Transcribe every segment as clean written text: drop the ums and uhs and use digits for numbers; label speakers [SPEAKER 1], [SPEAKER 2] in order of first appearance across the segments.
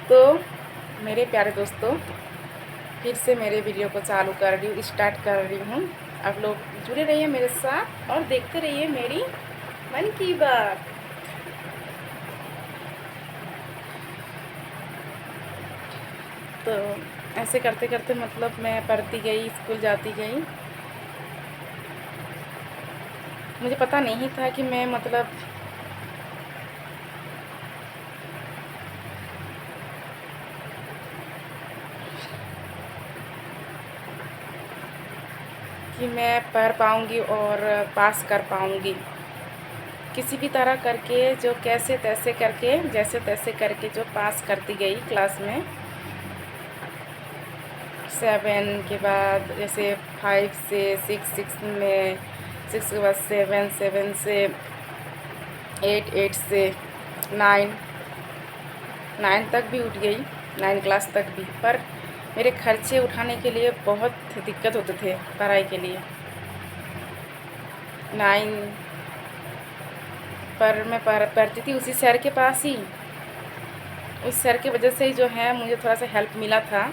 [SPEAKER 1] तो मेरे प्यारे दोस्तों, फिर से मेरे वीडियो को चालू कर रही हूँ, स्टार्ट कर रही हूँ। आप लोग जुड़े रहिए मेरे साथ और देखते रहिए मेरी मन की बात। तो ऐसे करते करते मतलब मैं पढ़ती गई, स्कूल जाती गई। मुझे पता नहीं था कि मैं मतलब पढ़ पाऊँगी और पास कर पाऊँगी। किसी भी तरह करके जो कैसे तैसे करके जैसे तैसे करके जो पास करती गई क्लास में। 7 के बाद जैसे 5 से 6, 6 में 6 के बाद 7, 7 से 8, 8 से 9, 9 तक भी उठ गई, 9 क्लास तक भी। पर मेरे खर्चे उठाने के लिए बहुत दिक्कत होते थे पढ़ाई के लिए। 9 पर मैं पढ़ती थी उसी सर के पास ही। उस सर की वजह से ही जो है मुझे थोड़ा सा हेल्प मिला था,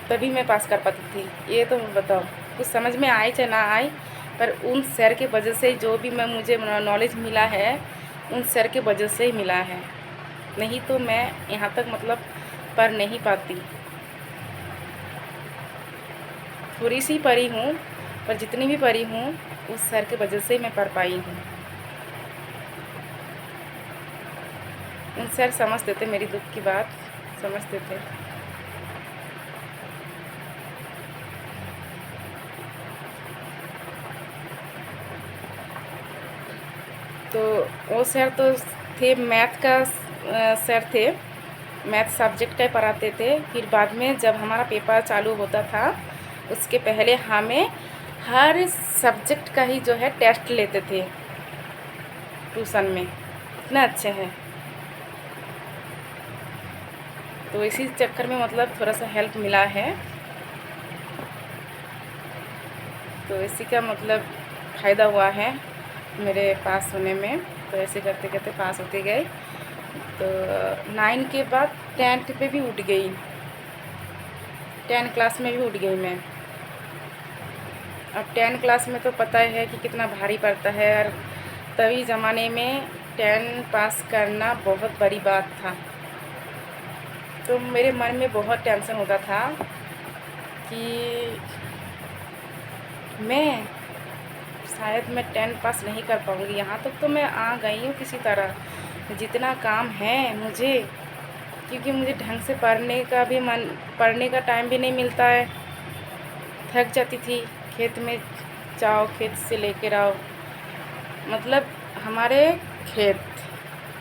[SPEAKER 1] तभी मैं पास कर पाती थी। ये तो बताओ, कुछ समझ में आए चाहे ना आए, पर उन सर के वजह से जो भी मुझे नॉलेज मिला है, उन सर के वजह से ही मिला है। नहीं तो मैं यहाँ तक मतलब पढ़ नहीं पाती। थोड़ी सी पढ़ी हूँ, पर जितनी भी पढ़ी हूँ उस सर के वजह से ही मैं पढ़ पाई हूँ। उन सर समझते थे मेरी दुख की बात, समझते थे। तो वो सर तो थे मैथ का सर थे, मैथ सब्जेक्ट का ही पढ़ाते थे। फिर बाद में जब हमारा पेपर चालू होता था, उसके पहले हमें हर सब्जेक्ट का ही जो है टेस्ट लेते थे ट्यूशन में। इतना अच्छे हैं। तो इसी चक्कर में मतलब थोड़ा सा हेल्प मिला है। तो इसी का मतलब फ़ायदा हुआ है मेरे पास होने में। तो ऐसे करते करते पास होते गए। तो 9 के बाद 10th पे भी उठ गई, 10 क्लास में भी उठ गई मैं। अब 10 क्लास में तो पता है कि कितना भारी पड़ता है, और तभी ज़माने में 10 पास करना बहुत बड़ी बात था। तो मेरे मन में बहुत टेंशन होता था कि मैं शायद मैं 10 पास नहीं कर पाऊँगी। यहाँ तक तो मैं आ गई हूँ किसी तरह, जितना काम है मुझे, क्योंकि मुझे ढंग से पढ़ने का टाइम भी नहीं मिलता है। थक जाती थी। खेत में जाओ, खेत से लेकर आओ, मतलब हमारे खेत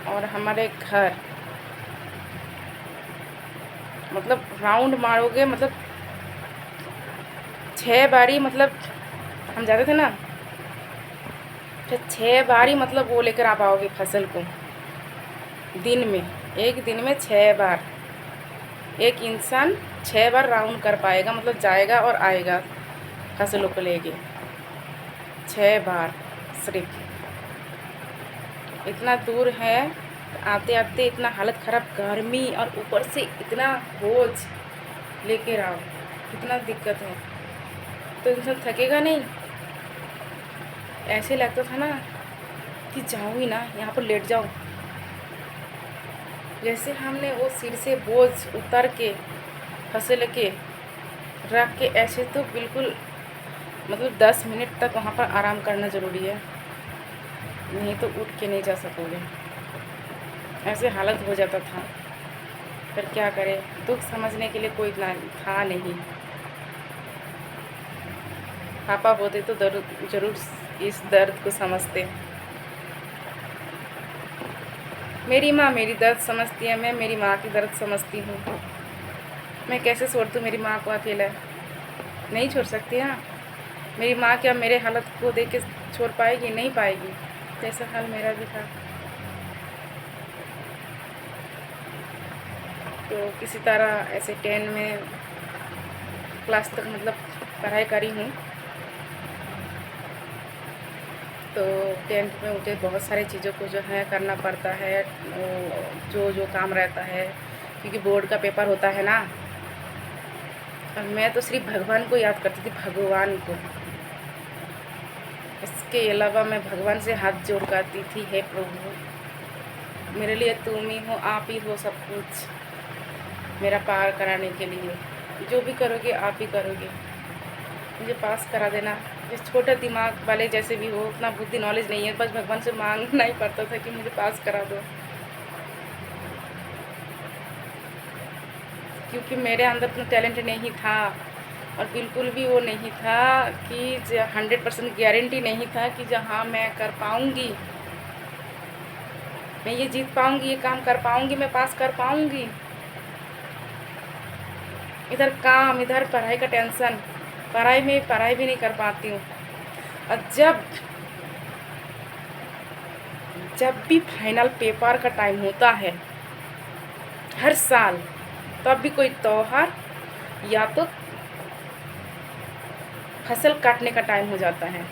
[SPEAKER 1] और हमारे घर मतलब राउंड मारोगे, मतलब 6 बारी, मतलब हम जाते थे ना, तो 6 बारी मतलब वो लेकर आ पाओगे फसल को दिन में। एक दिन में 6 बार एक इंसान 6 बार राउंड कर पाएगा, मतलब जाएगा और आएगा फसलों को लेके 6 बार। सिर्फ इतना दूर है, आते आते इतना हालत ख़राब, गर्मी और ऊपर से इतना बोझ लेके आओ, कितना दिक्कत है। तो इंसान थकेगा नहीं। ऐसे लगता था ना कि जाऊँ ही ना, यहाँ पर लेट जाऊँ। जैसे हमने वो सिर से बोझ उतर के फसल के रख के, ऐसे तो बिल्कुल मतलब 10 मिनट तक वहाँ पर आराम करना ज़रूरी है, नहीं तो उठ के नहीं जा सकोगे। ऐसे हालत हो जाता था। पर क्या करें, दुख समझने के लिए कोई ना था नहीं। पापा होते तो ज़रूर इस दर्द को समझते। मेरी माँ मेरी दर्द समझती है, मैं मेरी माँ की दर्द समझती हूँ। मैं कैसे छोड़ दूँ मेरी माँ को अकेला? नहीं छोड़ सकती ना। मेरी माँ क्या मेरे हालत को देख के छोड़ पाएगी? नहीं पाएगी। जैसा हाल मेरा भी था। तो किसी तरह ऐसे 10 में क्लास तक मतलब पढ़ाई करी हूँ। तो 10th में मुझे बहुत सारी चीज़ों को जो है करना पड़ता है, जो जो काम रहता है क्योंकि बोर्ड का पेपर होता है ना। और मैं तो सिर्फ भगवान को याद करती थी, भगवान को। इसके अलावा मैं भगवान से हाथ जोड़ करती थी, हे प्रभु मेरे लिए तुम ही हो, आप ही हो सब कुछ मेरा पार कराने के लिए। जो भी करोगे आप ही करोगे, मुझे पास करा देना। इस छोटे दिमाग वाले जैसे भी हो, उतना बुद्धि नॉलेज नहीं है, बस भगवान से मांगना ही पड़ता था कि मुझे पास करा दो। क्योंकि मेरे अंदर उतना टैलेंट नहीं था, और बिल्कुल भी वो नहीं था कि 100% गारंटी नहीं था कि जहाँ मैं कर पाऊँगी, मैं ये जीत पाऊँगी, ये काम कर पाऊँगी, मैं पास कर पाऊँगी। इधर काम, इधर पढ़ाई का टेंशन, पढ़ाई भी नहीं कर पाती हूँ। और जब भी फाइनल पेपर का टाइम होता है हर साल, तब भी कोई त्योहार या तो फसल काटने का टाइम हो जाता है।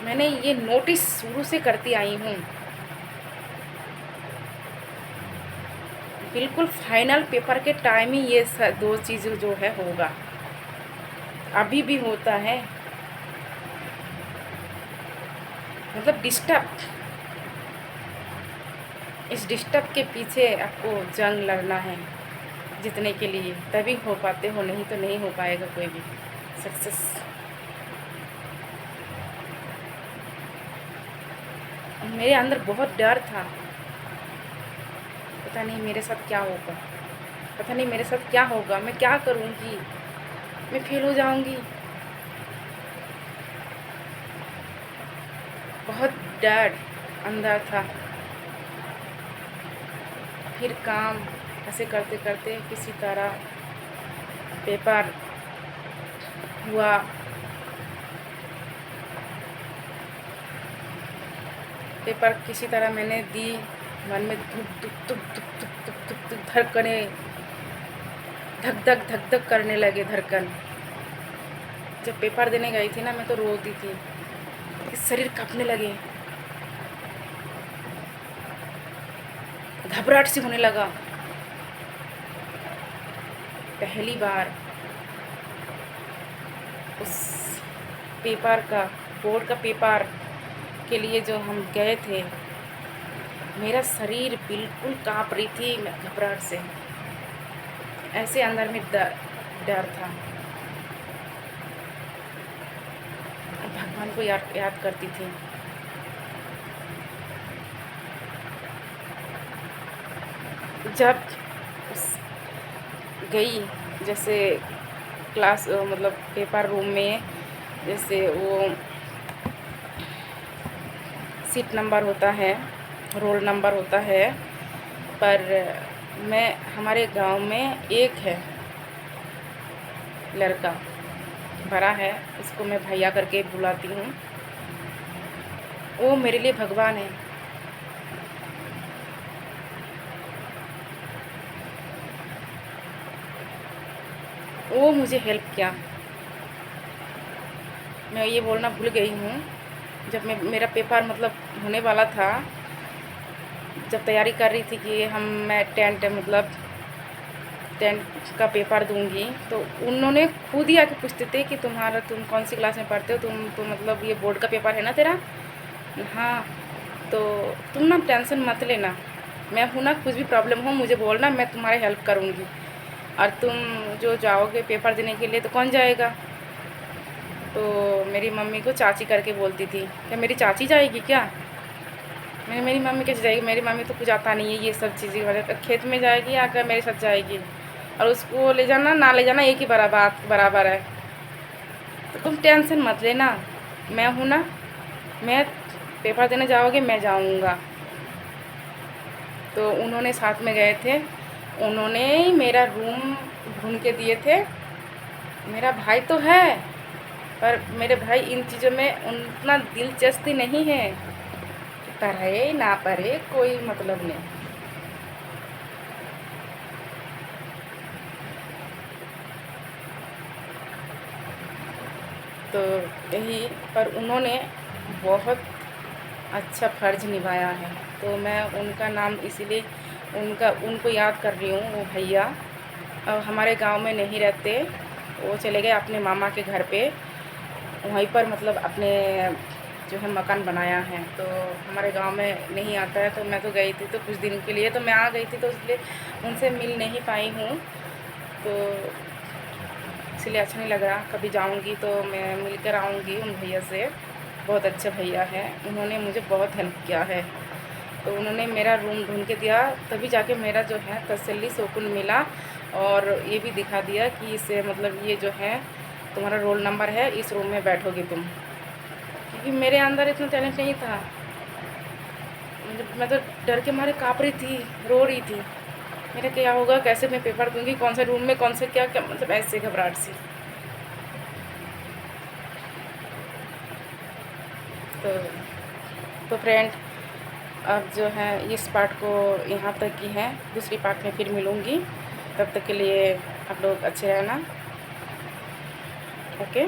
[SPEAKER 1] मैंने ये नोटिस शुरू से करती आई हूँ, बिल्कुल फाइनल पेपर के टाइम ही ये दो चीज़ जो है होगा, अभी भी होता है। मतलब डिस्टर्ब, इस डिस्टर्ब के पीछे आपको जंग लड़ना है जीतने के लिए, तभी हो पाते हो, नहीं तो नहीं हो पाएगा कोई भी सक्सेस। मेरे अंदर बहुत डर था, पता नहीं मेरे साथ क्या होगा, पता नहीं मेरे साथ क्या होगा, मैं क्या करूँगी, मैं फेल हो जाऊँगी। बहुत डर अंदर था। फिर काम ऐसे करते करते किसी तरह पेपर हुआ। पेपर किसी तरह मैंने दी, मन में धुक धुक धुक धुक धुक धुक धुक धुक धड़कने, धक धक करने लगे धड़कन। जब पेपर देने गई थी ना, मैं तो रोती थी, शरीर कांपने लगे, घबराहट सी होने लगा। पहली बार उस पेपर का, बोर्ड का पेपर के लिए जो हम गए थे, मेरा शरीर बिल्कुल कांप रही थी, मैं घबराहट से, ऐसे अंदर में डर था। भगवान को याद करती थी। जब गई जैसे क्लास, मतलब पेपर रूम में, जैसे वो सीट नंबर होता है, रोल नंबर होता है, पर मैं, हमारे गांव में एक है लड़का, बड़ा है, उसको मैं भैया करके बुलाती हूँ, वो मेरे लिए भगवान है। वो मुझे हेल्प किया। मैं ये बोलना भूल गई हूँ, जब मेरा पेपर मतलब होने वाला था, जब तैयारी कर रही थी कि मैं टेंथ का पेपर दूंगी, तो उन्होंने खुद ही आके पूछते थे कि तुम कौन सी क्लास में पढ़ते हो, तुम तो मतलब ये बोर्ड का पेपर है ना तेरा, हाँ, तो तुम ना टेंशन मत लेना, मैं हूँ ना, कुछ भी प्रॉब्लम हो मुझे बोलना, मैं तुम्हारी हेल्प करूँगी। और तुम जो जाओगे पेपर देने के लिए, तो कौन जाएगा? तो मेरी मम्मी को चाची करके बोलती थी, क्या मेरी चाची जाएगी क्या? मेरी मम्मी कैसे जाएगी, मेरी मम्मी तो कुछ आता नहीं है ये सब चीज़ें वगैरह, खेत में जाएगी या क्या मेरे साथ जाएगी, और उसको ले जाना ना ले जाना एक ही बराबर है, तो तुम टेंशन मत लेना, मैं हूँ ना, मैं पेपर देने जाओगे मैं जाऊँगा। तो उन्होंने साथ में गए थे, उन्होंने मेरा रूम ढूंढ के दिए थे। मेरा भाई तो है, पर मेरे भाई इन चीज़ों में उतना दिलचस्पी नहीं है, पढ़े ना पढ़े कोई मतलब नहीं। तो यही, पर उन्होंने बहुत अच्छा फ़र्ज निभाया है, तो मैं उनका नाम इसीलिए उनको याद कर रही हूँ। वो भैया अब हमारे गांव में नहीं रहते, वो चले गए अपने मामा के घर पे, वहीं पर मतलब अपने जो है मकान बनाया है, तो हमारे गांव में नहीं आता है। तो मैं तो गई थी तो कुछ दिन के लिए तो मैं आ गई थी, तो इसलिए उनसे मिल नहीं पाई हूँ, तो इसलिए अच्छा नहीं लग रहा। कभी जाऊँगी तो मैं मिल कर आऊँगी उन भैया से। बहुत अच्छे भैया हैं, उन्होंने मुझे बहुत हेल्प किया है। तो उन्होंने मेरा रूम ढूंढ के दिया, तभी जाके मेरा जो है तसल्ली सुकून मिला। और ये भी दिखा दिया कि इससे मतलब ये जो है तुम्हारा रोल नंबर है, इस रूम में बैठोगे तुम। क्योंकि मेरे अंदर इतना टैलेंट नहीं था, मैं तो डर के मारे काँप रही थी, रो रही थी। मेरा क्या होगा, कैसे मैं पेपर दूंगी, कौन से रूम में, कौन से क्या क्या, मतलब ऐसे घबराहट सी। तो फ्रेंड, अब जो है इस पार्ट को यहाँ तक ही है, दूसरी पार्ट में फिर मिलूँगी। तब तक के लिए आप लोग अच्छे रहना। ओके।